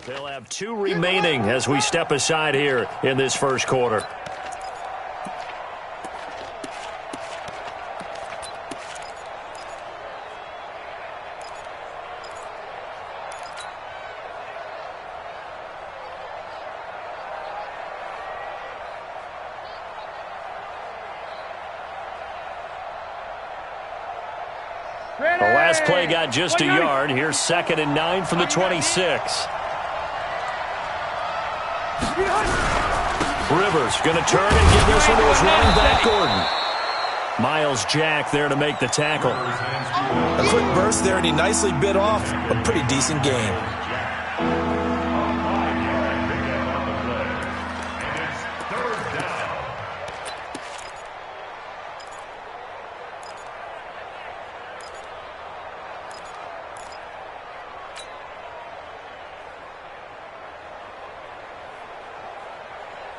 They'll have 2 remaining as we step aside here in this first quarter. The last play got just a yard. Here's 2nd and 9 from the 26. Rivers going to turn and give this one to his running back, Gordon. Miles Jack there to make the tackle. A quick burst there, and he nicely bit off a pretty decent game.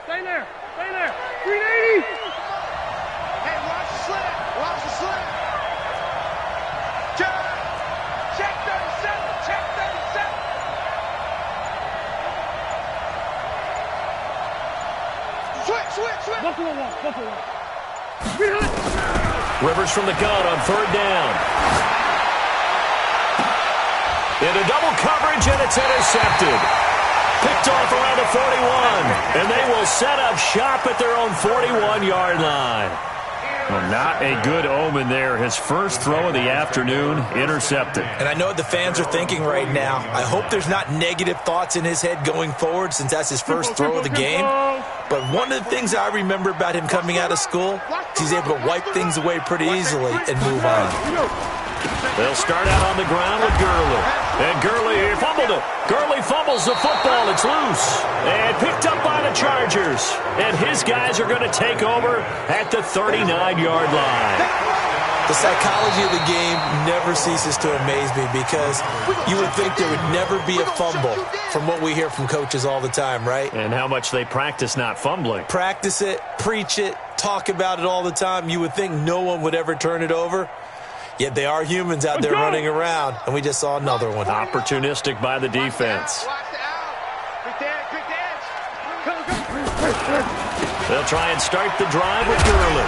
Stay there. 380. Hey, watch the slant. Watch the slant. Check 37. Check 37. Switch. Buffalo one. Rivers from the gun on 3rd down. Into double coverage, and it's intercepted. Picked off around the 41, and they will set up shop at their own 41-yard line. Well, not a good omen there. His first throw of the afternoon intercepted. And I know what the fans are thinking right now. I hope there's not negative thoughts in his head going forward since that's his first throw of the game. But one of the things I remember about him coming out of school is he's able to wipe things away pretty easily and move on. They'll start out on the ground with Gurley. And Gurley fumbled it. Gurley fumbles the football. It's loose. And picked up by the Chargers. And his guys are going to take over at the 39-yard line. The psychology of the game never ceases to amaze me because you would think there would never be a fumble from what we hear from coaches all the time, right? And how much they practice not fumbling. Practice it, preach it, talk about it all the time. You would think no one would ever turn it over. Yet they are humans out there running around, and we just saw another one. Opportunistic by the defense. They'll try and start the drive with Gurley.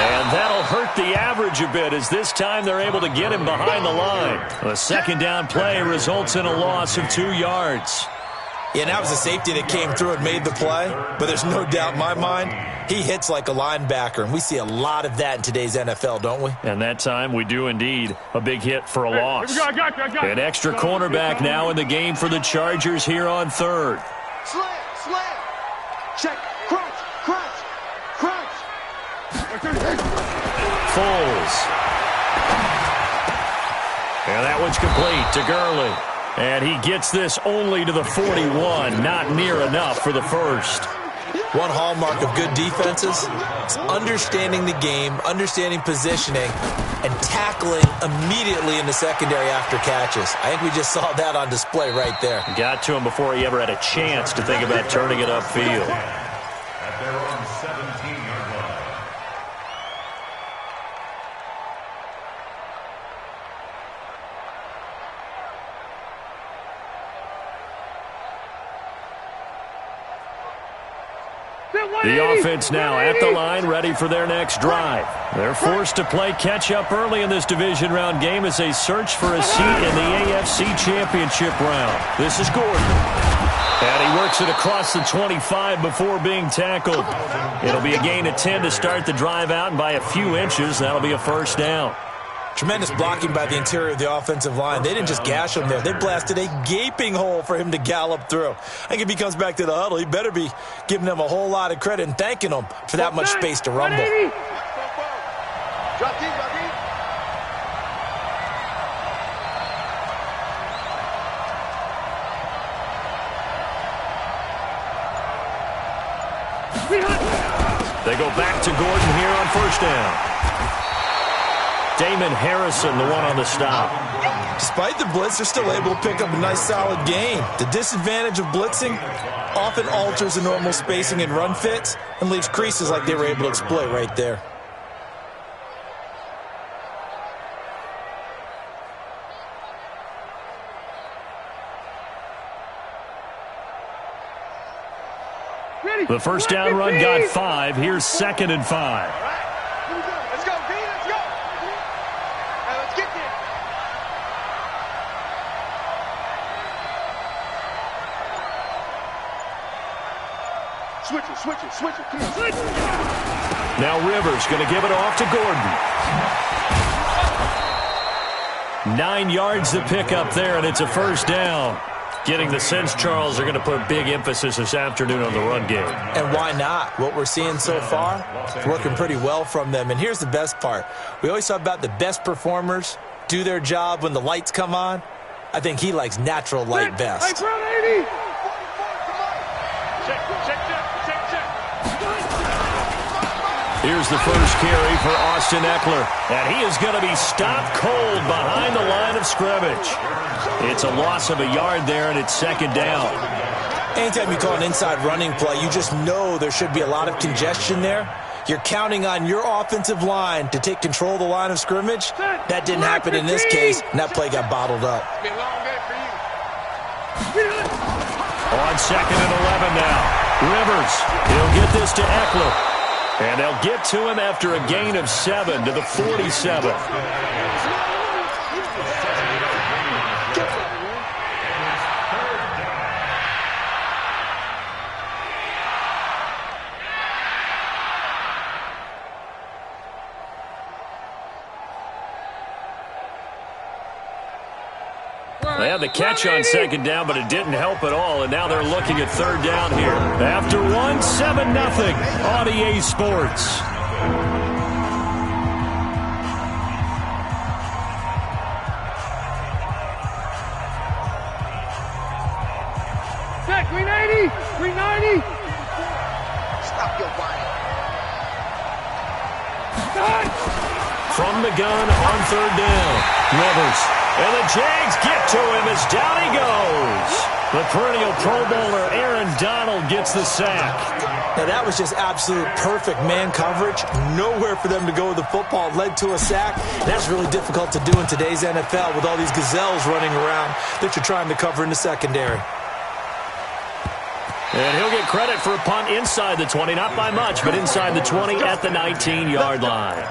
And that'll hurt the average a bit as this time they're able to get him behind the line. A 2nd down play results in a loss of 2 yards. Yeah, that was a safety that came through and made the play. But there's no doubt in my mind, he hits like a linebacker. And we see a lot of that in today's NFL, don't we? And that time we do indeed. A big hit for a loss. I got you. An extra cornerback now in the game for the Chargers here on 3rd. Slant. Check. Crunch. Foles. And that one's complete to Gurley. And he gets this only to the 41, not near enough for the first. One hallmark of good defenses is understanding the game, understanding positioning, and tackling immediately in the secondary after catches. I think we just saw that on display right there. Got to him before he ever had a chance to think about turning it upfield. At their own 17-yard line. The offense now at the line, ready for their next drive. They're forced to play catch-up early in this division round game as they search for a seat in the AFC Championship round. This is Gordon. And he works it across the 25 before being tackled. It'll be a gain of 10 to start the drive out, and by a few inches, that'll be a 1st down. Tremendous blocking by the interior of the offensive line. They didn't just gash him there. They blasted a gaping hole for him to gallop through. I think if he comes back to the huddle, he better be giving them a whole lot of credit and thanking them for that much space to rumble. Drop deep. They go back to Gordon here on 1st down. Damon Harrison, the one on the stop. Despite the blitz, they're still able to pick up a nice, solid gain. The disadvantage of blitzing often alters the normal spacing and run fits and leaves creases like they were able to exploit right there. The first down run got 5. Here's 2nd and 5. Let's go, B, let's go. Now let's get there. Switch it. Come on. Switch. Now Rivers going to give it off to Gordon. 9 yards to pick up there, and it's a first down. Getting the sense, Charles, they're going to put big emphasis this afternoon on the run game. And why not? What we're seeing so far, it's working pretty well from them. And here's the best part. We always talk about the best performers do their job when the lights come on. I think he likes natural light best. Hey, 80. Here's the first carry for Austin Eckler. And he is going to be stopped cold behind the line of scrimmage. It's a loss of a yard there, and it's 2nd down. Anytime you call an inside running play, you just know there should be a lot of congestion there. You're counting on your offensive line to take control of the line of scrimmage. That didn't happen in this case, and that play got bottled up. On 2nd and 11 now. Rivers, he'll get this to Eckler. And they'll get to him after a gain of 7 to the 47. They had the catch on 2nd down, but it didn't help at all, and now they're looking at 3rd down here. After 1, 7-0 on EA Sports. Set, green 80, green 90. Stop your body. From the gun on 3rd down. Rivers. And the Jags get to him as down he goes. The perennial Pro Bowler Aaron Donald gets the sack. Now that was just absolute perfect man coverage. Nowhere for them to go with the football. It led to a sack. That's really difficult to do in today's NFL with all these gazelles running around that you're trying to cover in the secondary. And he'll get credit for a punt inside the 20. Not by much, but inside the 20 at the 19-yard line.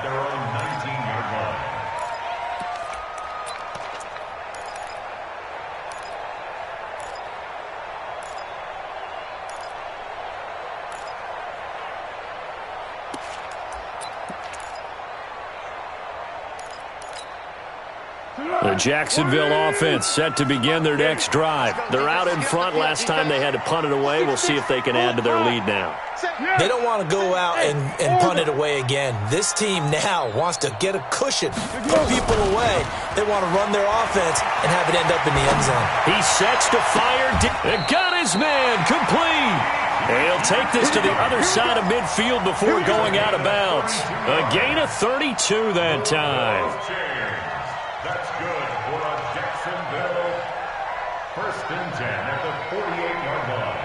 The Jacksonville offense set to begin their next drive. They're out in front. Last time they had to punt it away. We'll see if they can add to their lead now. They don't want to go out and punt it away again. This team now wants to get a cushion, put people away. They want to run their offense and have it end up in the end zone. He sets to fire. Got his man complete. And he'll take this to the other side of midfield before going out of bounds. A gain of 32 that time. That's good for a Jacksonville 1st and 10 at the 48-yard line.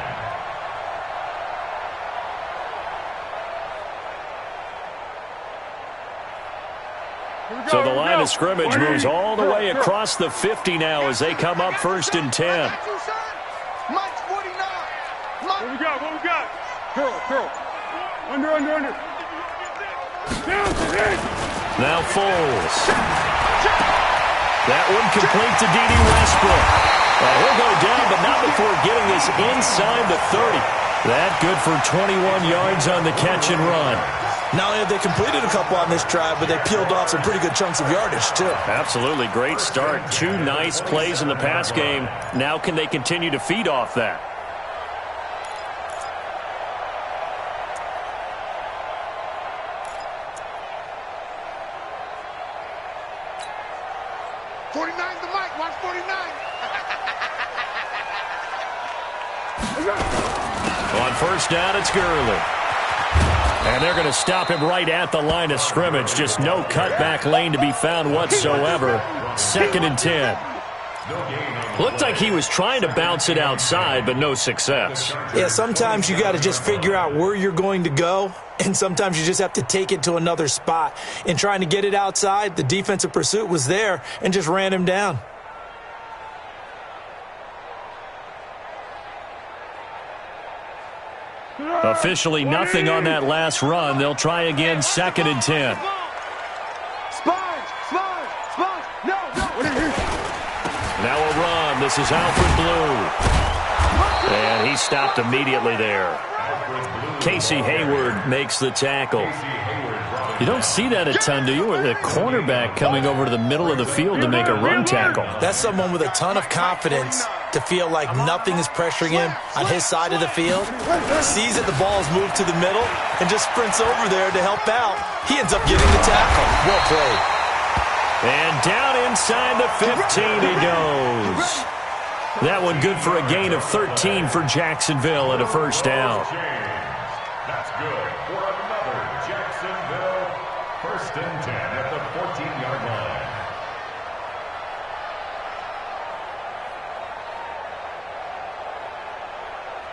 So the line of scrimmage moves all the way across the 50 now as they come up 1st and 10. Mike's 49. What we got? Curl. Under. Down. Now Foles. That one complete to D.D. Westbrook. He'll go down, but not before getting this inside the 30. That good for 21 yards on the catch and run. Not only have they completed a couple on this drive, but they peeled off some pretty good chunks of yardage, too. Absolutely great start. 2 nice plays in the pass game. Now can they continue to feed off that? On 1st down, it's Gurley. And they're going to stop him right at the line of scrimmage. Just no cutback lane to be found whatsoever. 2nd and 10. Looked like he was trying to bounce it outside, but no success. Yeah, sometimes you got to just figure out where you're going to go, and sometimes you just have to take it to another spot. In trying to get it outside, the defensive pursuit was there and just ran him down. Officially nothing on that last run. They'll try again, 2nd and 10. Sponge! No! Now a run. This is Alfred Blue. And he stopped immediately there. Casey Hayward makes the tackle. You don't see that a ton, do you? With a cornerback coming over to the middle of the field to make a run tackle. That's someone with a ton of confidence to feel like nothing is pressuring him on his side of the field. Sees that the ball is moved to the middle and just sprints over there to help out. He ends up getting the tackle. Well played. And down inside the 15 he goes. That one good for a gain of 13 for Jacksonville and a first down. That's good for another Jacksonville 1st and 10 at the 14-yard line.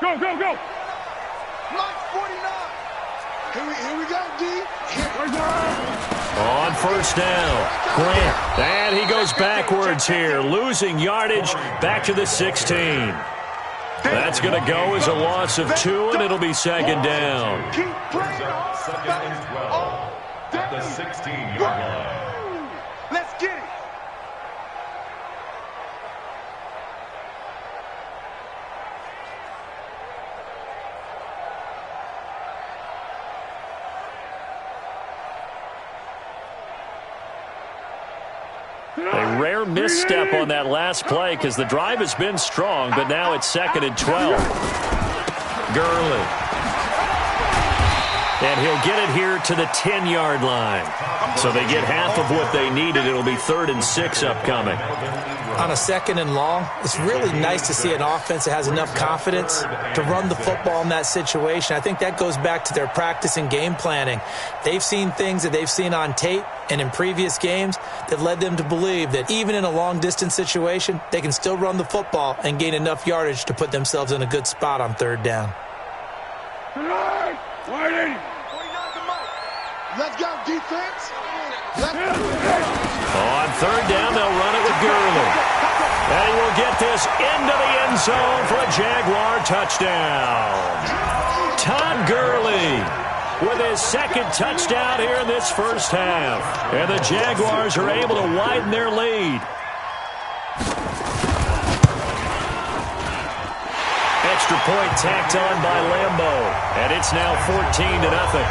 Go! Mark 49. Here we go, D. On first down, Grant. And he goes backwards here, losing yardage back to the 16. That's going to go as a loss of 2, and it'll be 2nd down. Keep playing up 2nd and 12 at the 16-yard line. Let's get it. A rare misstep on that last play because the drive has been strong, but now it's 2nd and 12. Gurley. And he'll get it here to the 10-yard line. So they get half of what they needed. It'll be 3rd and 6 upcoming. On a 2nd and long, it's really nice to see an offense that has enough confidence to run the football in that situation. I think that goes back to their practice and game planning. They've seen things that they've seen on tape and in previous games that led them to believe that even in a long-distance situation, they can still run the football and gain enough yardage to put themselves in a good spot on 3rd down. Let's go, defense. On 3rd down, they'll run it with Gurley. And he will get this into the end zone for a Jaguar touchdown. Todd Gurley with his 2nd touchdown here in this first half. And the Jaguars are able to widen their lead. Extra point tacked on by Lambeau. And it's now 14-0.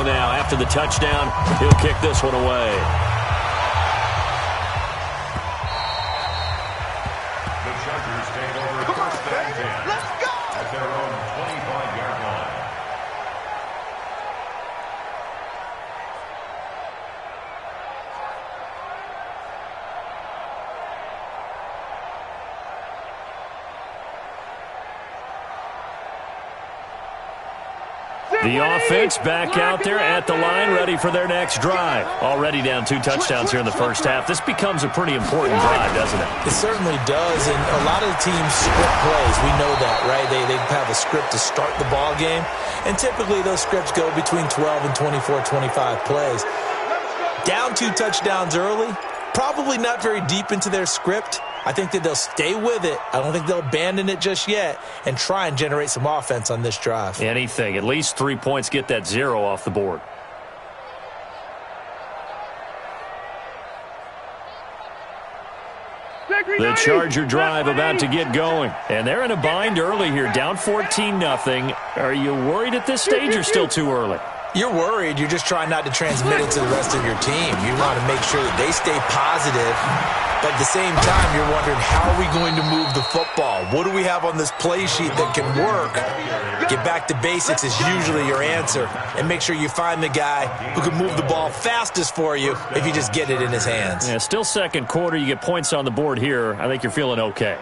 Now, after the touchdown, he'll kick this one away. The Chargers take over 1st and 10 at their own 25-yard line. The offense back out there at the line, ready for their next drive. Already down 2 touchdowns here in the first half. This becomes a pretty important drive, doesn't it? It certainly does, and a lot of the teams script plays. We know that, right? They have a script to start the ball game, and typically those scripts go between 12 and 24, 25 plays. Down 2 touchdowns early, probably not very deep into their script. I think that they'll stay with it. I don't think they'll abandon it just yet and try and generate some offense on this drive. Anything. At least 3 points, get that 0 off the board. The Charger drive about to get going. And they're in a bind early here, down 14-0. Are you worried at this stage or still too early? You're worried. You're just trying not to transmit it to the rest of your team. You want to make sure that they stay positive. But at the same time, you're wondering, how are we going to move the football? What do we have on this play sheet that can work? Get back to basics is usually your answer. And make sure you find the guy who can move the ball fastest for you if you just get it in his hands. Yeah, still 2nd quarter. You get points on the board here. I think you're feeling okay.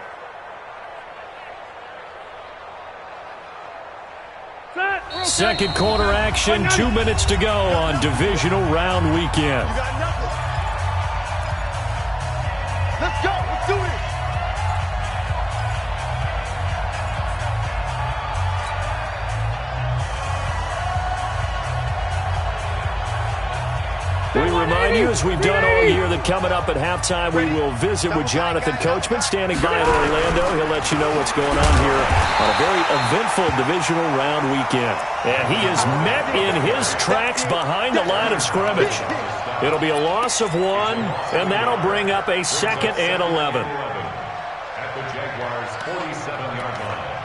Second quarter action, 2 minutes to go on divisional round weekend. Let's go. Let's do it. as we've done all year, that coming up at halftime, we will visit with Jonathan Coachman standing by in Orlando. He'll let you know what's going on here on a very eventful divisional round weekend. And he is met in his tracks behind the line of scrimmage. It'll be a loss of 1, and that'll bring up a 2nd and 11. At the Jaguars' 47-yard line.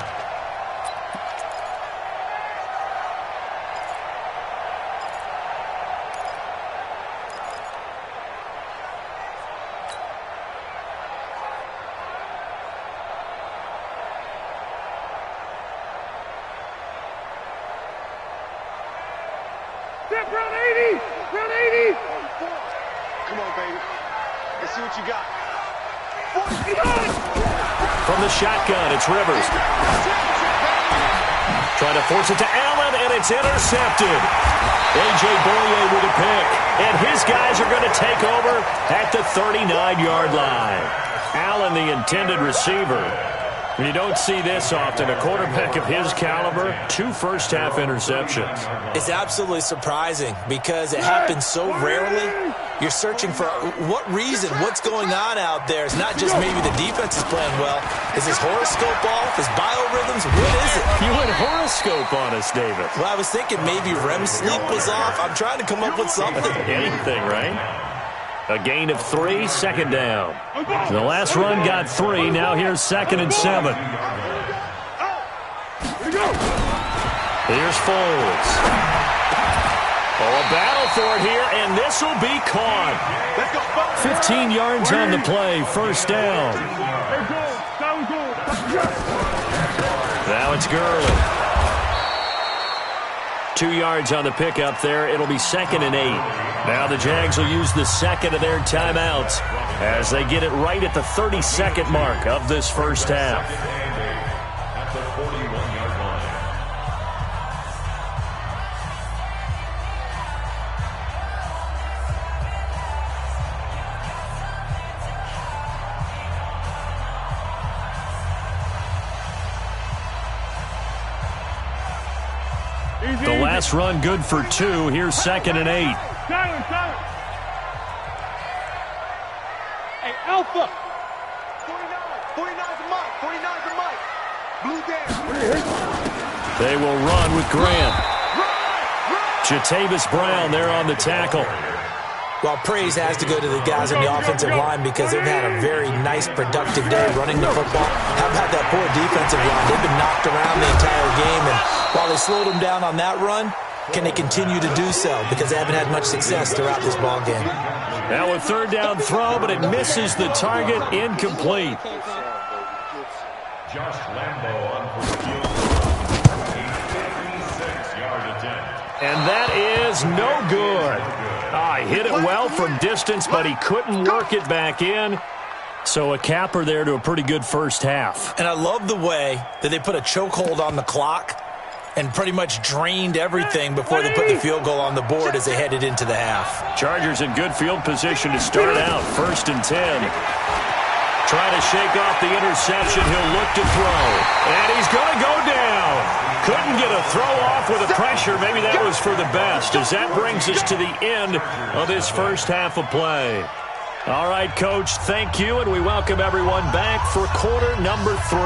Run 80! Run 80! Come on, baby. Let's see what you got. From the shotgun, it's Rivers. Trying to force it to Allen, and it's intercepted. A.J. Boye with a pick. And his guys are going to take over at the 39-yard line. Allen, the intended receiver. And you don't see this often. A quarterback of his caliber, 2 first-half interceptions. It's absolutely surprising because it happens so rarely. You're searching for what reason, what's going on out there. It's not just maybe the defense is playing well. Is his horoscope off? His biorhythms? What is it? You went horoscope on us, David. Well, I was thinking maybe REM sleep was off. I'm trying to come up with something. Anything, right? A gain of 3, 2nd down. The last run got 3. Now here's 2nd and 7. Here's Foles. Oh, a battle for it here, and this will be caught. 15 yards on the play, 1st down. Now it's Gurley. 2 yards on the pickup there. It'll be 2nd and 8. Now the Jags will use the 2nd of their timeouts as they get it right at the 32nd mark of this first half. At the 41-yard line. The last run good for 2. Here's 2nd and 8. Silence, silence. Hey, Alpha. 49's a Mike. 49's a Mike. Blue down. They will run with Graham. Jatavis Brown there on the tackle. Well, praise has to go to the guys on the offensive line because they've had a very nice, productive day running the football. How about that poor defensive line? They've been knocked around the entire game, and while they slowed them down on that run, can they continue to do so? Because they haven't had much success throughout this ball game. Now a 3rd down throw, but it misses the target, incomplete. Josh Lambo on for the field. A 56-yard attempt. And that is no good. He hit it well from distance, but he couldn't work it back in. So a capper there to a pretty good first half. And I love the way that they put a chokehold on the clock and pretty much drained everything before they put the field goal on the board as they headed into the half. Chargers in good field position to start out. 1st and 10. Trying to shake off the interception. He'll look to throw. And he's going to go down. Couldn't get a throw off with the pressure. Maybe that was for the best, as that brings us to the end of this first half of play. All right, Coach, thank you, and we welcome everyone back for quarter number 3.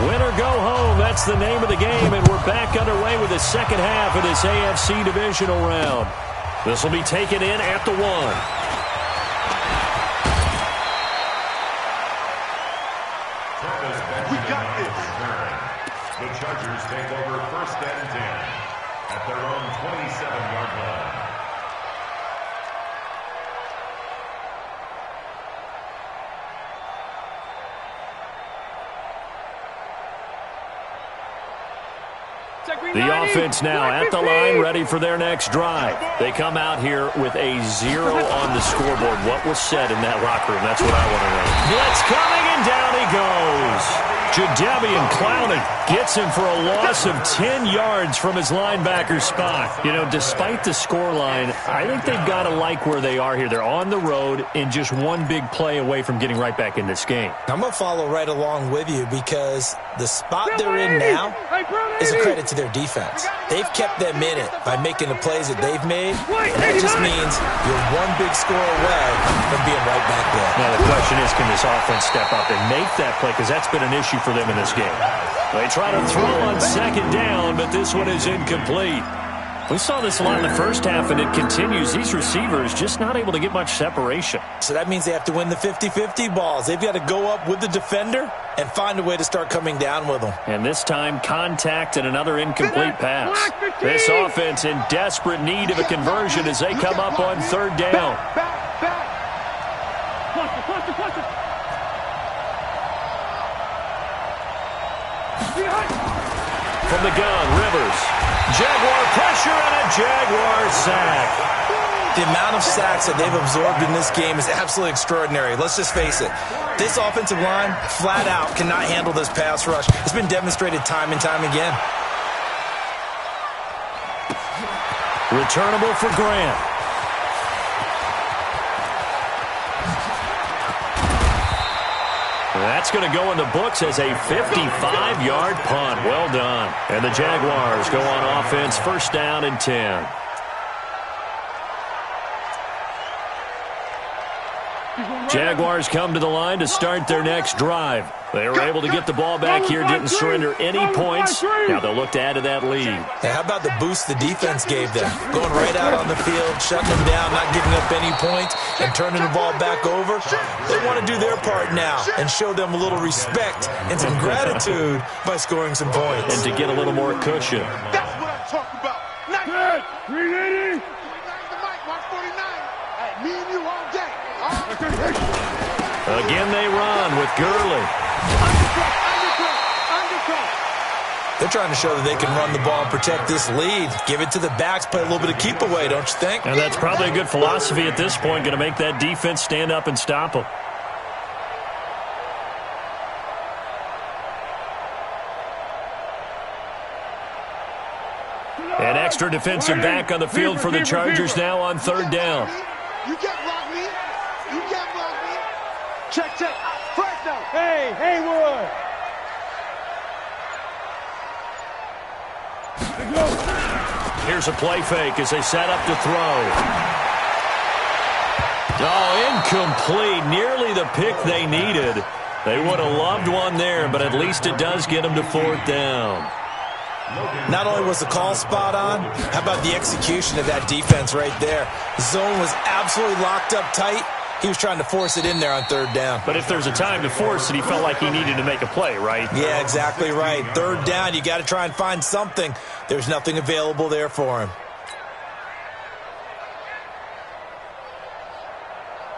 Win or go home, that's the name of the game, and we're back underway with the second half of this AFC divisional round. This will be taken in at the 1. We got this. The Chargers take over 1st and 10 at their own 27-yard line. The offense now at the line, ready for their next drive. They come out here with a 0 on the scoreboard. What was said in that locker room? That's what I want to know. Blitz coming, and down he goes. Jadeveon Clowney gets him for a loss of 10 yards from his linebacker spot. You know, despite the scoreline, I think they've got to like where they are here. They're on the road and just one big play away from getting right back in this game. I'm going to follow right along with you because the spot they're in now is a credit to their defense. They've kept them in it by making the plays that they've made, and that just means you're one big score away from being right back there. Now, the question is, can this offense step up and make that play? Because that's been an issue for them in this game. They try to throw on second down, but this one is incomplete. We saw this a lot in the first half, and it continues. These receivers just not able to get much separation. So that means they have to win the 50-50 balls. They've got to go up with the defender and find a way to start coming down with them. And this time, contact and another incomplete pass. This offense in desperate need of a conversion as they come up on third down. From the gun, Rivers. Jaguar pressure and a Jaguar sack. The amount of sacks that they've absorbed in this game is absolutely extraordinary. Let's just face it. This offensive line, flat out, cannot handle this pass rush. It's been demonstrated time and time again. Returnable for Grant. That's going to go in the books as a 55-yard punt. Well done. And the Jaguars go on offense, first down and 10. Jaguars come to the line to start their next drive. They were able to get the ball back here, didn't surrender any points. Now they'll look to add to that lead. Hey, how about the boost the defense gave them? Going right out on the field, shutting them down, not giving up any points, and turning the ball back over. They want to do their part now and show them a little respect and some gratitude by scoring some points. And to get a little more cushion. That's what I'm talking about. Not Good. 380. Me and you all day. Again they run with Gurley. They're trying to show that they can run the ball and protect this lead. Give it to the backs, play a little bit of keep away, don't you think? And that's probably a good philosophy at this point, going to make that defense stand up and stop them. An extra defensive back on the field for the Chargers now on third down. You can't block me. You can't block me. Check. First down. Hey, Haywood. Here's a play fake as they set up to throw. Oh, incomplete. Nearly the pick they needed. They would have loved one there, but at least it does get them to fourth down. Not only was the call spot on, how about the execution of that defense right there? The zone was absolutely locked up tight. He was trying to force it in there on third down. But if there's a time to force it, he felt like he needed to make a play, right? Yeah, exactly right. Third down, you got to try and find something. There's nothing available there for him.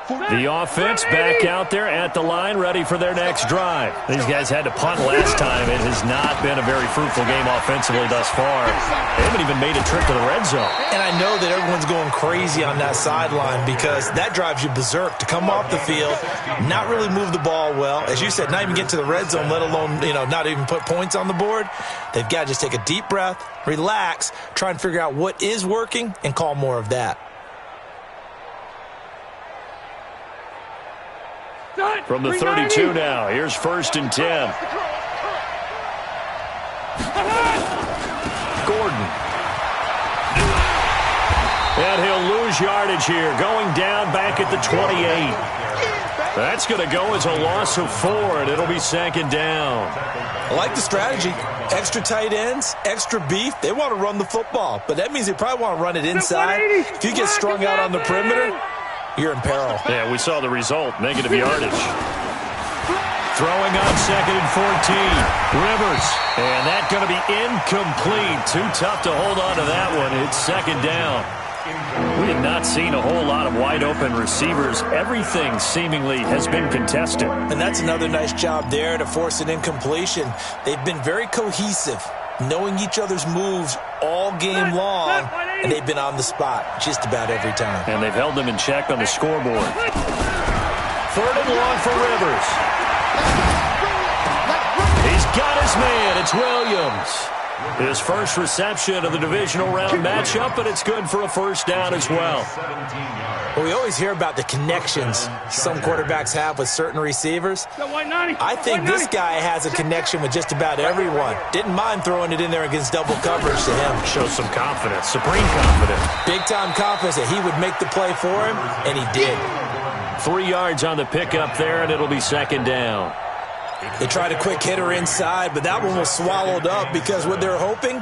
The offense back out there at the line, ready for their next drive. These guys had to punt last time. It has not been a very fruitful game offensively thus far. They haven't even made a trip to the red zone. And I know that everyone's going crazy on that sideline because that drives you berserk to come off the field, not really move the ball well. As you said, not even get to the red zone, let alone, not even put points on the board. They've got to just take a deep breath, relax, try and figure out what is working, and call more of that. From the 32 now, here's first and 10. Gordon. And he'll lose yardage here, going down back at the 28. That's going to go as a loss of 4, and it'll be second down. I like the strategy. Extra tight ends, extra beef. They want to run the football, but that means they probably want to run it inside. If you get strung out on the perimeter, you're in peril. Yeah, we saw the result, negative yardage. Throwing on second and 14. Rivers. And that's going to be incomplete. Too tough to hold on to that one. It's second down. We have not seen a whole lot of wide-open receivers. Everything seemingly has been contested. And that's another nice job there to force an incompletion. They've been very cohesive knowing each other's moves all game long, and they've been on the spot just about every time. And they've held them in check on the scoreboard. 3rd and long for Rivers. He's got his man. It's Williams. His first reception of the divisional round matchup, but it's good for a first down as well. Well, we always hear about the connections some quarterbacks have with certain receivers. I think this guy has a connection with just about everyone. Didn't mind throwing it in there against double coverage to him. Shows some confidence, supreme confidence. Big-time confidence that he would make the play for him, and he did. 3 yards on the pickup there, and it'll be 2nd down. They tried a quick hitter inside, but that one was swallowed up because what they're hoping,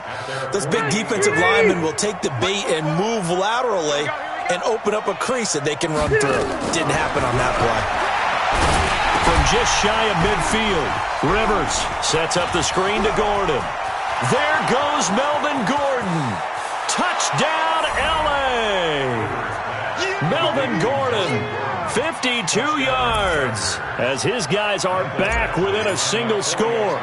those big defensive linemen will take the bait and move laterally and open up a crease that they can run through. Didn't happen on that play. From just shy of midfield, Rivers sets up the screen to Gordon. There goes Melvin Gordon. Touchdown, L.A. Melvin Gordon, 52 yards, as his guys are back within a single score.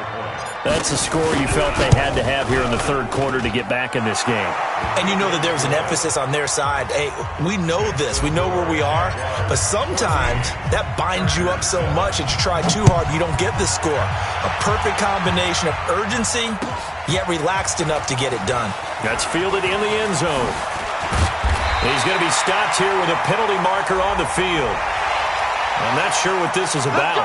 That's a score you felt they had to have here in the 3rd quarter to get back in this game. And you know that there was an emphasis on their side. Hey, we know this. We know where we are. But sometimes that binds you up so much that you try too hard, you don't get the score. A perfect combination of urgency, yet relaxed enough to get it done. That's fielded in the end zone. He's going to be stopped here with a penalty marker on the field. I'm not sure what this is about.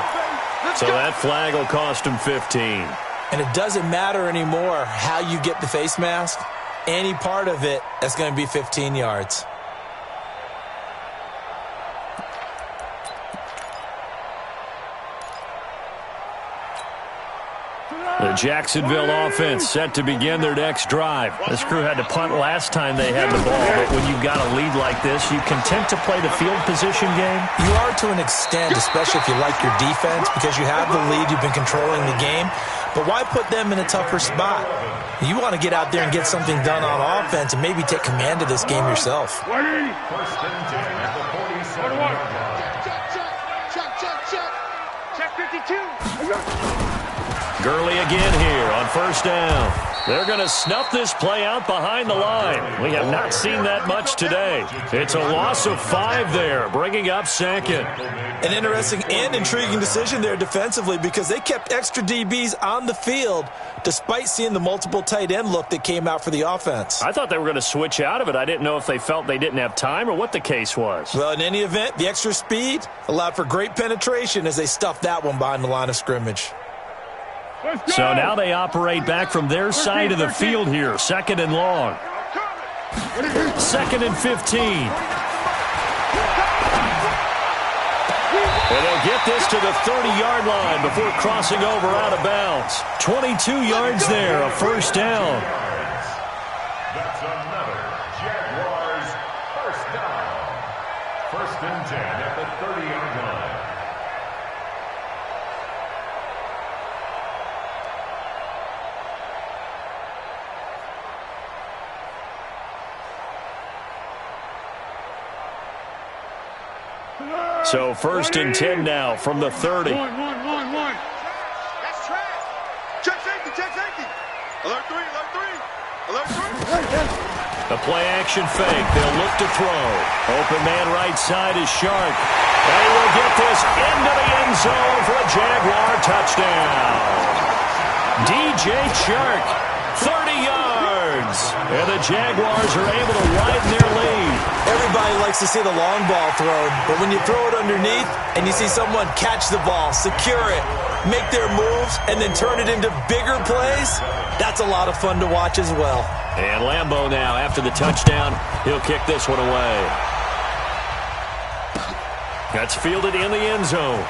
So that flag will cost him 15. And it doesn't matter anymore how you get the face mask. Any part of it, that's going to be 15 yards. The Jacksonville offense set to begin their next drive. This crew had to punt last time they had the ball, but when you've got a lead like this, you content to play the field position game? You are to an extent, especially if you like your defense, because you have the lead, you've been controlling the game. But why put them in a tougher spot? You want to get out there and get something done on offense and maybe take command of this game yourself. First and 10 at the 47-yard line. Check 52. Gurley again here on 1st down. They're going to snuff this play out behind the line. We have not seen that much today. It's a loss of 5 there, bringing up 2nd. An interesting and intriguing decision there defensively because they kept extra DBs on the field despite seeing the multiple tight end look that came out for the offense. I thought they were going to switch out of it. I didn't know if they felt they didn't have time or what the case was. Well, in any event, the extra speed allowed for great penetration as they stuffed that one behind the line of scrimmage. So now they operate back from their side of the field here. 2nd and long. 2nd and 15. And they'll get this to the 30-yard line before crossing over out of bounds. 22 yards there, a first down. That's another Jaguars first down. 1st and 10 at the 30-yard line. So 1st and 10 now from the 30. One. That's trash. Check safety. Alert 3. A play-action fake. They'll look to throw. Open man right side is Shark. They will get this into the end zone for a Jaguar touchdown. DJ Shark, 30 yards. And the Jaguars are able to widen their lead. Everybody likes to see the long ball thrown, but when you throw it underneath and you see someone catch the ball, secure it, make their moves, and then turn it into bigger plays, that's a lot of fun to watch as well. And Lambeau now, after the touchdown, he'll kick this one away. That's fielded in the end zone.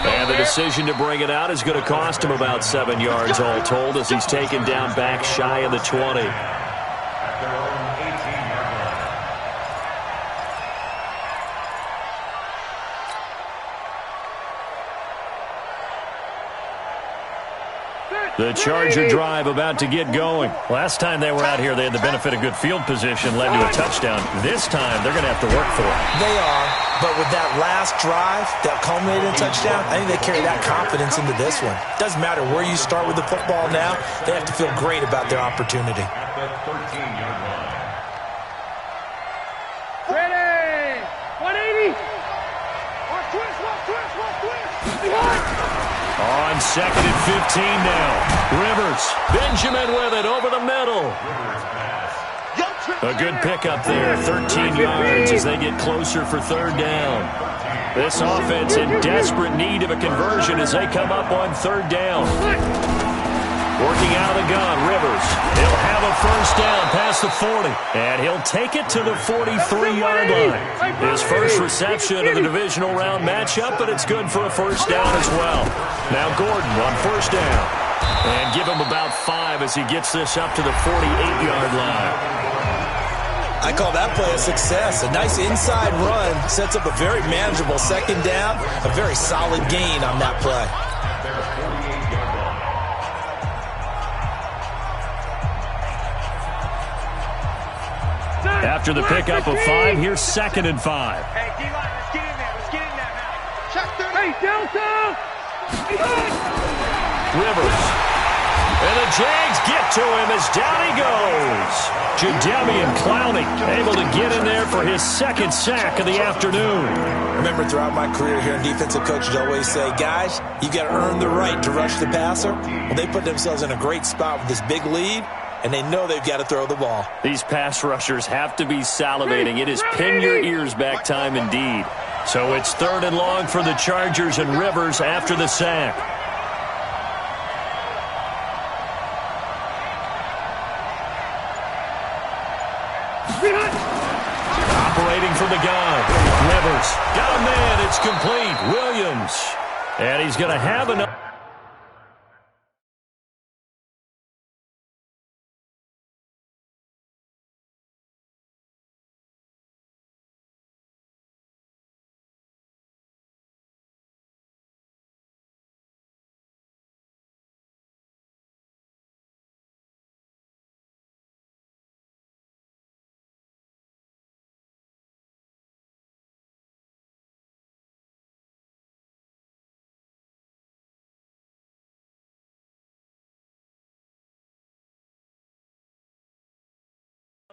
And the decision to bring it out is going to cost him about 7 yards all told as he's taken down back shy of the 20. At their own 18-yard line. The Charger drive about to get going. Last time they were out here, they had the benefit of good field position, led to a touchdown. This time, they're going to have to work for it. They are, but with that last drive that culminated in a touchdown, I think they carry that confidence into this one. Doesn't matter where you start with the football now, they have to feel great about their opportunity. At the 13-yard line. Ready! 180! One twist! On 2nd and 15 now. Rivers. Benjamin with it over the middle. A good pickup there. 13 yards as they get closer for 3rd down. This offense in desperate need of a conversion as they come up on 3rd down. Working out of the gun, Rivers. He'll have a 1st down past the 40. And he'll take it to the 43-yard line. His first reception of the divisional round matchup, but it's good for a 1st down as well. Now Gordon on 1st down. And give him about 5 as he gets this up to the 48-yard line. I call that play a success. A nice inside run sets up a very manageable 2nd down. A very solid gain on that play. After the pickup of 5, here's 2nd and 5. Hey, D-line, let's get in there. Let's get in there now. Check 30. Hey, Delta! Rivers. And the Jags get to him as down he goes. Jadeveon Clowney able to get in there for his 2nd sack of the afternoon. Remember, throughout my career here in defensive coaches always say, guys, you got to earn the right to rush the passer. Well, they put themselves in a great spot with this big lead, and they know they've got to throw the ball. These pass rushers have to be salivating. It is pin your ears back time indeed. So it's 3rd and long for the Chargers and Rivers after the sack. Operating from the gun. Rivers got a man. It's complete. Williams. And he's going to have enough.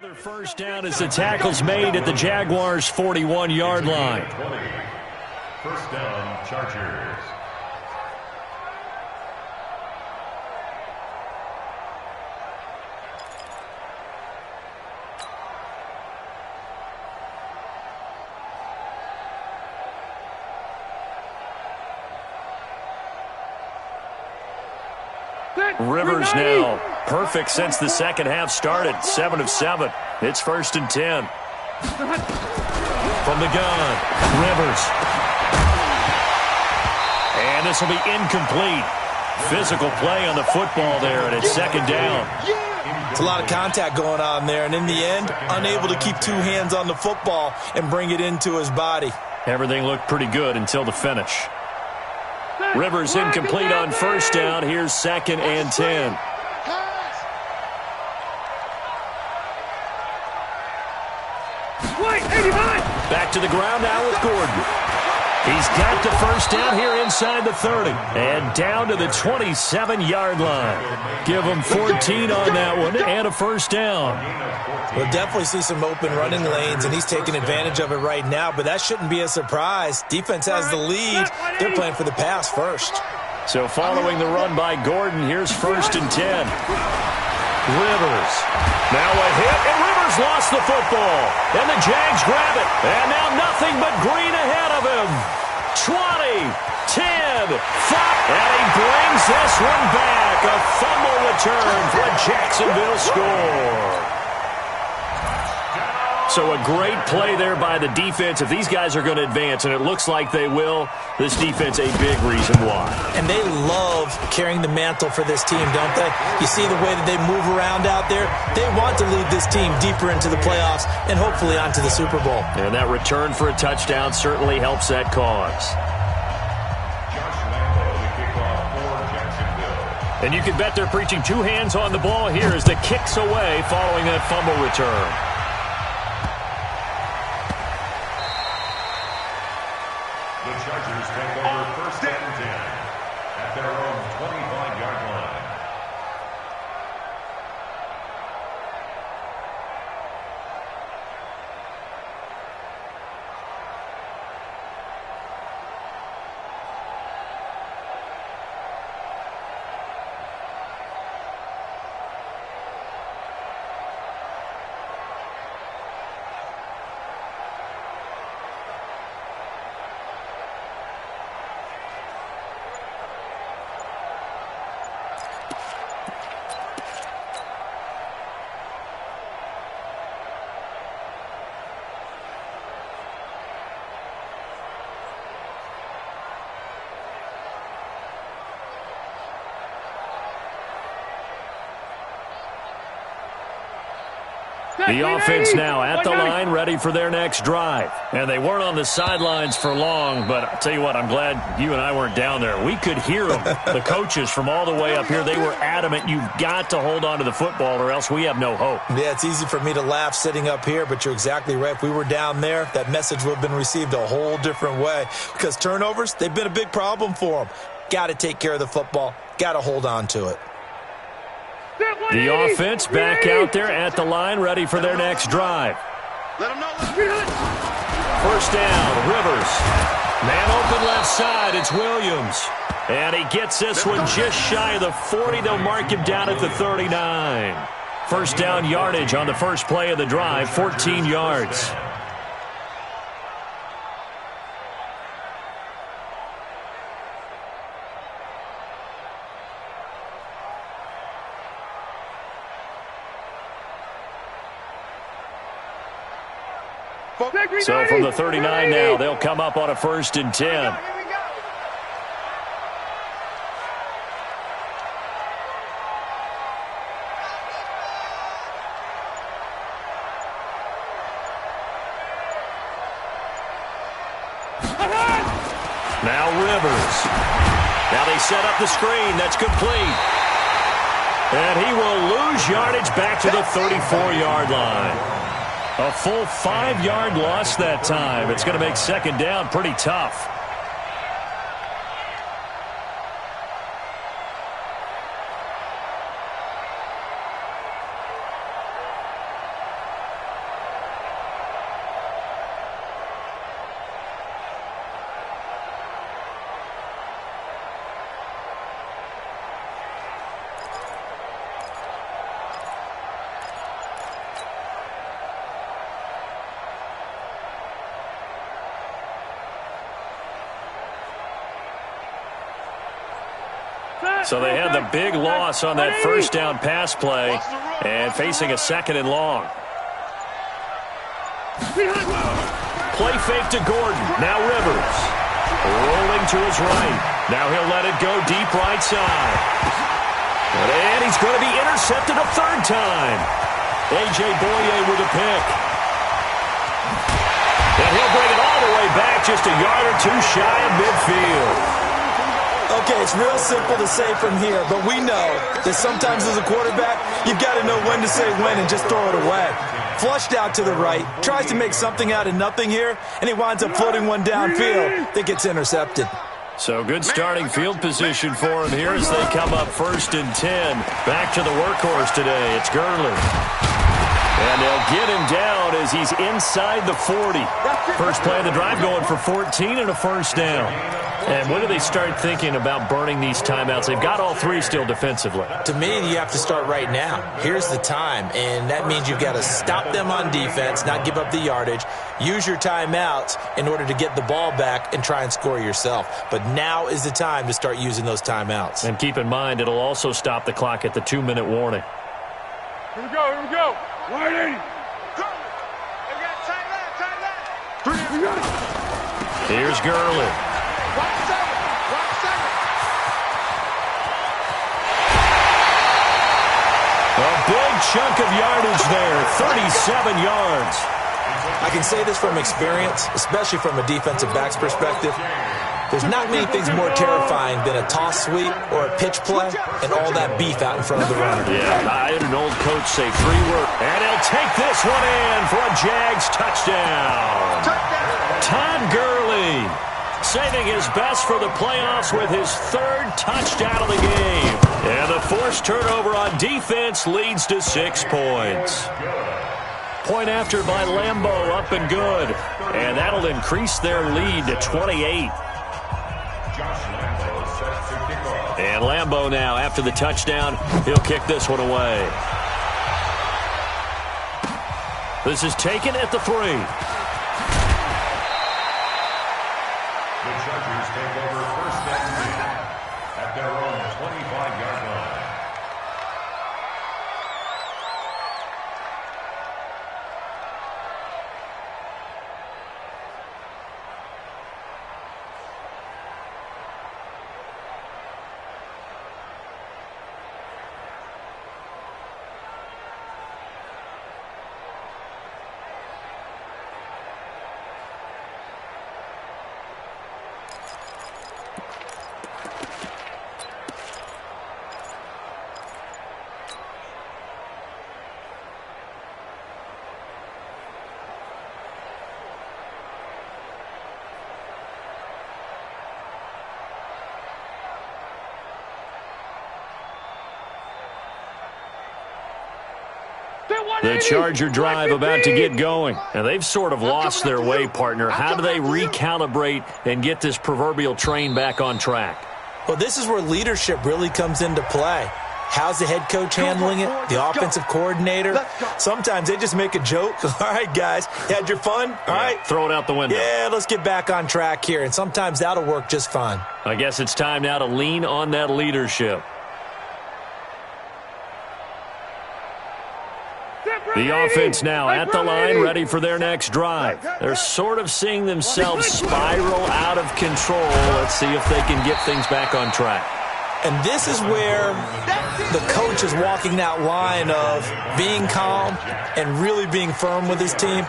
Another 1st down as the tackle's made at the Jaguars' 41-yard line. 1st down, Chargers. Rivers now perfect since the 2nd half started. 7 of 7. It's 1st and 10. From the gun, Rivers. And this will be incomplete. Physical play on the football there, and it's 2nd down. It's a lot of contact going on there, and in the end, unable to keep 2 hands on the football and bring it into his body. Everything looked pretty good until the finish. Rivers incomplete on 1st down. Here's 2nd and 10. Back to the ground now with Gordon. He's got the 1st down here inside the 30. And down to the 27-yard line. Give him 14 on that one and a 1st down. We'll definitely see some open running lanes, and he's taking advantage of it right now, but that shouldn't be a surprise. Defense has the lead. They're playing for the pass first. So following the run by Gordon, here's 1st and 10. Rivers. Now a hit, and Rivers lost the football. And the Jags grab it. And now nothing but green ahead of him. 20, 10, 5. And he brings this one back. A fumble return for a Jacksonville score. So a great play there by the defense. If these guys are going to advance, and it looks like they will, this defense a big reason why. And they love carrying the mantle for this team, don't they? You see the way that they move around out there? They want to lead this team deeper into the playoffs and hopefully onto the Super Bowl. And that return for a touchdown certainly helps that cause. And you can bet they're preaching two hands on the ball here as the kick's away following that fumble return. The Chargers take over first and 10 at their own 25-yard line. The offense now at the line, ready for their next drive. And they weren't on the sidelines for long, but I'll tell you what, I'm glad you and I weren't down there. We could hear them, the coaches from all the way up here. They were adamant, you've got to hold on to the football or else we have no hope. Yeah, it's easy for me to laugh sitting up here, but you're exactly right. If we were down there, that message would have been received a whole different way. Because turnovers, they've been a big problem for them. Got to take care of the football. Got to hold on to it. The offense back out there at the line, ready for their next drive. First down, Rivers. Man open left side, it's Williams. And he gets this one just shy of the 40. They'll mark him down at the 39. First down yardage on the first play of the drive, 14 yards. So from the 39 now, they'll come up on a 1st and 10. Now Rivers. Now they set up the screen. That's complete. And he will lose yardage back to the 34-yard line. A full 5-yard loss that time. It's going to make second down pretty tough. So they had the big loss on that first down pass play and facing a 2nd and long. Play fake to Gordon. Now Rivers. Rolling to his right. Now he'll let it go deep right side. And he's going to be intercepted a 3rd time. A.J. Boye with a pick. And he'll bring it all the way back just a yard or two shy of midfield. Okay, it's real simple to say from here, but we know that sometimes as a quarterback, you've got to know when to say when and just throw it away. Flushed out to the right, tries to make something out of nothing here, and he winds up floating one downfield that gets intercepted. So good starting field position for him here as they come up 1st and 10. Back to the workhorse today. It's Gurley. And they'll get him down as he's inside the 40. First play of the drive going for 14 and a 1st down. And when do they start thinking about burning these timeouts? They've got all 3 still defensively. To me, you have to start right now. Here's the time, and that means you've got to stop them on defense, not give up the yardage, use your timeouts in order to get the ball back and try and score yourself. But now is the time to start using those timeouts. And keep in mind, it'll also stop the clock at the 2-minute warning. Here we go, here we go. 180. Here's Gurley. A big chunk of yardage there, 37 yards. I can say this from experience, especially from a defensive back's perspective. There's not many things more terrifying than a toss sweep or a pitch play and all that beef out in front of the runner. Yeah, I had an old coach say 3 words. And he'll take this one in for a Jags touchdown. Todd Gurley saving his best for the playoffs with his 3rd touchdown of the game. And the forced turnover on defense leads to 6 points. Point after by Lambeau, up and good. And that'll increase their lead to 28. And Lambeau now, after the touchdown, he'll kick this one away. This is taken at the 3. The Chargers take over first and 10 at their own 25-yard line. The Charger drive about to get going. And they've sort of lost their way, partner. How do they recalibrate and get this proverbial train back on track? Well, this is where leadership really comes into play. How's the head coach handling it? The offensive coordinator? Sometimes they just make a joke. All right, guys, you had your fun? All right. Throw it out the window. Yeah, let's get back on track here. And sometimes that'll work just fine. I guess it's time now to lean on that leadership. The offense now at the line, ready for their next drive. They're sort of seeing themselves spiral out of control. Let's see if they can get things back on track. And this is where the coach is walking that line of being calm and really being firm with his team.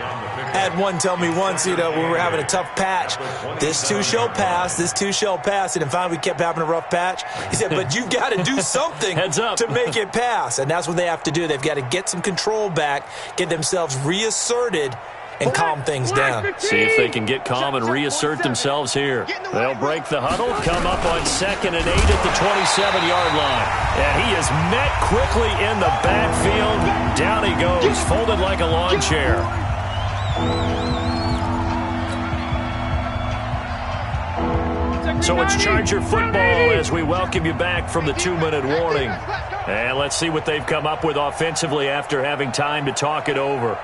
I had one tell me once, when we were having a tough patch, this too shall pass, this too shall pass. And finally we kept having a rough patch. He said, but you've got to do something to make it pass. And that's what they have to do. They've got to get some control back, get themselves reasserted, and calm things down. See if they can get calm and reassert themselves here. They'll break the huddle, come up on 2nd and 8 at the 27-yard line. And he is met quickly in the backfield. Down he goes, folded like a lawn chair. So it's Charger football as we welcome you back from the 2-minute warning. And let's see what they've come up with offensively after having time to talk it over.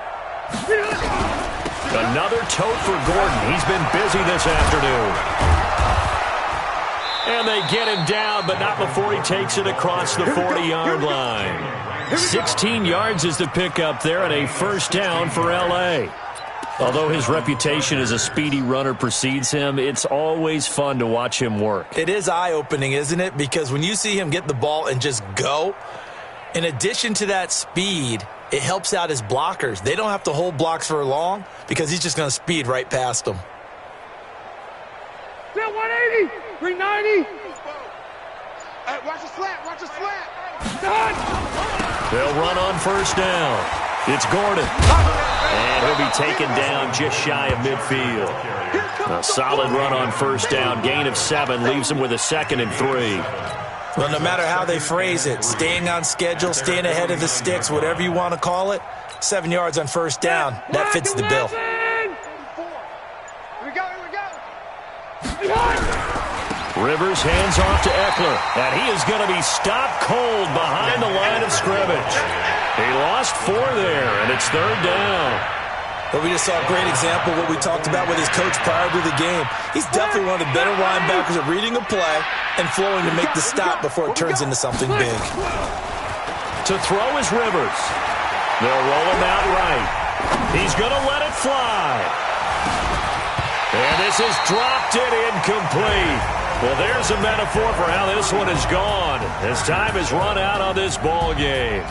Another tote for Gordon. He's been busy this afternoon. And they get him down, but not before he takes it across the 40-yard line. 16 yards is the pickup there and a first down for L.A. Although his reputation as a speedy runner precedes him, it's always fun to watch him work. It is eye-opening, isn't it? Because when you see him get the ball and just go, in addition to that speed, it helps out his blockers. They don't have to hold blocks for long because he's just going to speed right past them. 180, 390. Watch the slant, watch the slant. They'll run on first down. It's Gordon. And he'll be taken down just shy of midfield. A solid run on first down. Gain of 7 leaves him with a 2nd and 3. Well, no matter how they phrase it, staying on schedule, staying ahead of the sticks, whatever you want to call it, 7 yards on first down, that fits the bill. Here we go, here we go. Rivers hands off to Eckler, and he is going to be stopped cold behind the line of scrimmage. He lost 4 there, and it's 3rd down. But we just saw a great example of what we talked about with his coach prior to the game. He's definitely one of the better linebackers at reading a play and flowing to make the stop before it turns into something big. To throw is Rivers. They'll roll him out right. He's going to let it fly. And this is dropped it incomplete. Well, there's a metaphor for how this one is gone. As time has run out on this ball game.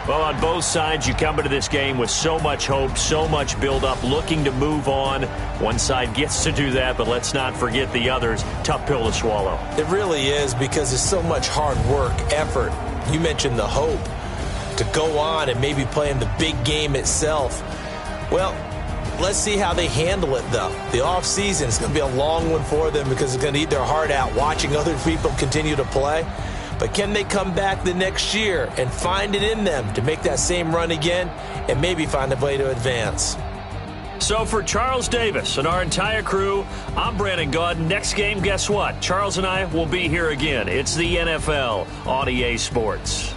Well, on both sides, you come into this game with so much hope, so much build-up, looking to move on. One side gets to do that, but let's not forget the others. Tough pill to swallow. It really is, because there's so much hard work, effort. You mentioned the hope to go on and maybe play in the big game itself. Well, let's see how they handle it, though. The offseason is going to be a long one for them because it's going to eat their heart out watching other people continue to play. But can they come back the next year and find it in them to make that same run again and maybe find a way to advance? So for Charles Davis and our entire crew, I'm Brandon Gaudin. Next game, guess what? Charles and I will be here again. It's the NFL on EA Sports.